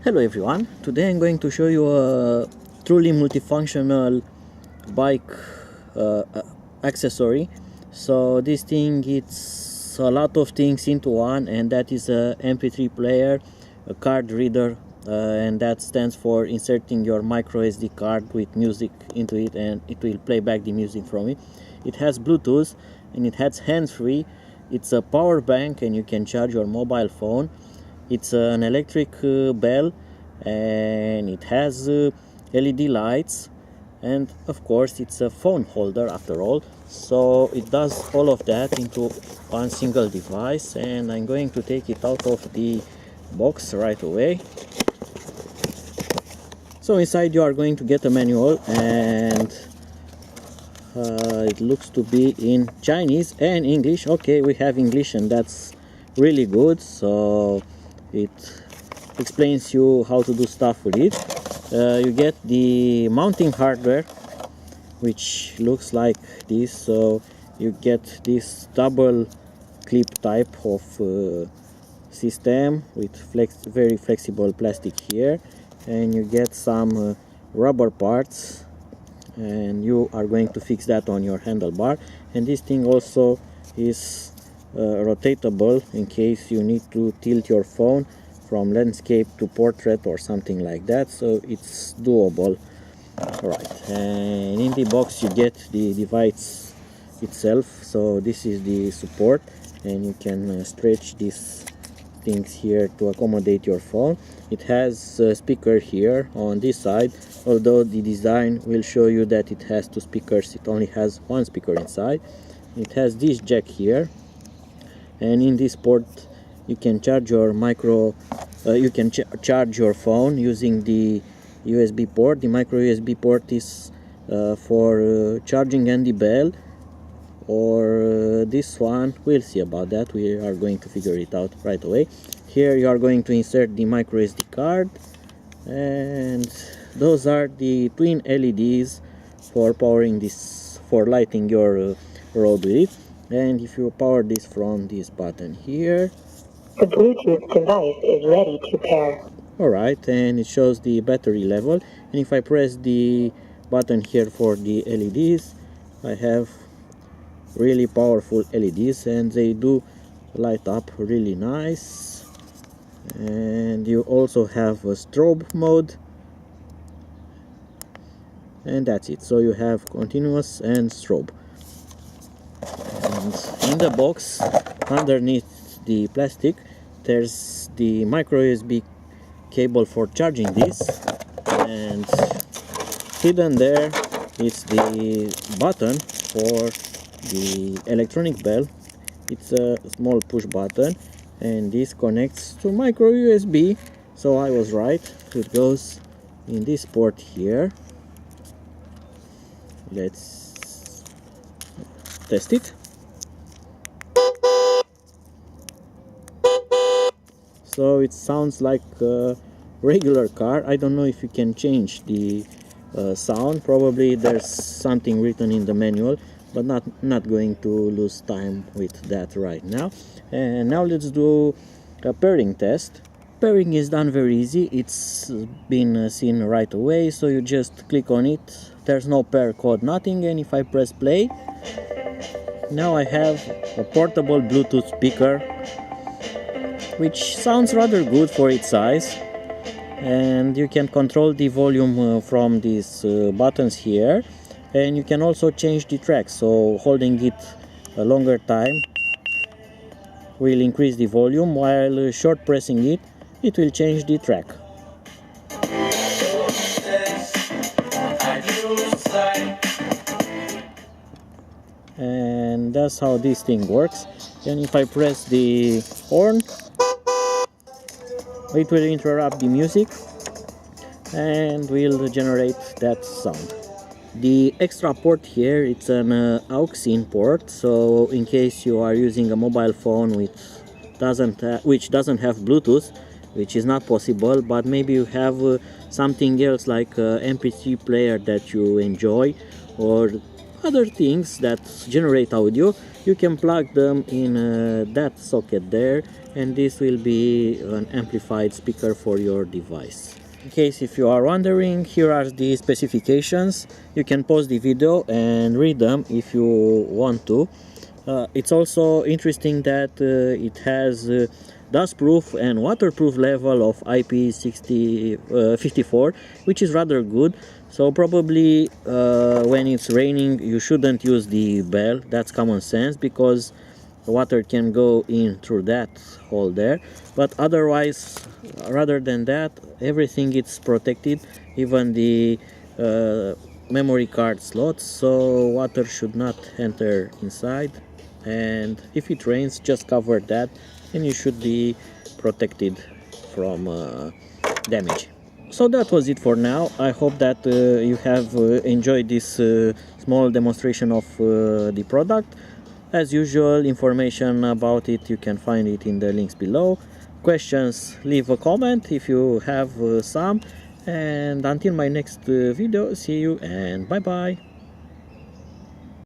Hello everyone, today I'm going to show you a truly multifunctional bike accessory. So this thing, it's a lot of things into one, and that is a MP3 player, a card reader, and that stands for inserting your micro SD card with music into it, and it will play back the music from it. It has Bluetooth and it has hands-free. It's a power bank and you can charge your mobile phone. It's an electric bell, and it has LED lights, and of course it's a phone holder after all. So it does all of that into one single device, and I'm going to take it out of the box right away. So inside you are going to get a manual, and it looks to be in Chinese and English. Okay, we have English, and that's really good. So it explains you how to do stuff with it. You get the mounting hardware, which looks like this. So you get this double clip type of system with very flexible plastic here, and you get some rubber parts, and you are going to fix that on your handlebar. And this thing also is rotatable in case you need to tilt your phone from landscape to portrait or something like that, so it's doable. Alright, and in the box you get the device itself. So this is the support, and you can stretch these things here to accommodate your phone. It has a speaker here on this side, although the design will show you that it has two speakers. It only has one speaker inside. It has this jack here, and in this port you can charge your charge your phone using the USB port. The micro USB port is for charging and the bell, or this one, we'll see about that. We are going to figure it out right away. Here you are going to insert the micro SD card, and those are the twin LEDs for powering this, for lighting your road with it. And if you power this from this button here, the Bluetooth device is ready to pair. Alright, and it shows the battery level. And if I press the button here for the LEDs, I have really powerful LEDs, and they do light up really nice. And you also have a strobe mode, and that's it. So you have continuous and strobe. And in the box, underneath the plastic, there's the micro USB cable for charging this, and hidden there is the button for the electronic bell. It's a small push button, and this connects to micro USB. So I was right, it goes in this port here. Let's test it. So it sounds like a regular car. I don't know if you can change the sound. Probably there's something written in the manual, but not going to lose time with that right now. And now let's do a pairing test. Pairing is done very easy. It's been seen right away. So you just click on it. There's no pair code, nothing. And if I press play, now I have a portable Bluetooth speaker, which sounds rather good for its size. And you can control the volume from these buttons here, and you can also change the track. So holding it a longer time will increase the volume, while short pressing it, it will change the track. And that's how this thing works. And if I press the horn, it will interrupt the music and will generate that sound. The extra port here, it's an aux-in port, so in case you are using a mobile phone which doesn't have Bluetooth, which is not possible, but maybe you have something else like MP3 player that you enjoy, or other things that generate audio, you can plug them in that socket there, and this will be an amplified speaker for your device. In case if you are wondering, here are the specifications. You can pause the video and read them if you want to. It's also interesting that it has dust-proof and waterproof level of IP54, which is rather good. So probably when it's raining you shouldn't use the bell. That's common sense, because water can go in through that hole there. But otherwise, rather than that, everything is protected, even the memory card slots, so water should not enter inside. And if it rains, just cover that and you should be protected from damage. So that was it for now. I hope that you have enjoyed this small demonstration of the product. As usual, information about it, you can find it in the links below. Questions, leave a comment if you have some. And until my next video, see you and bye bye.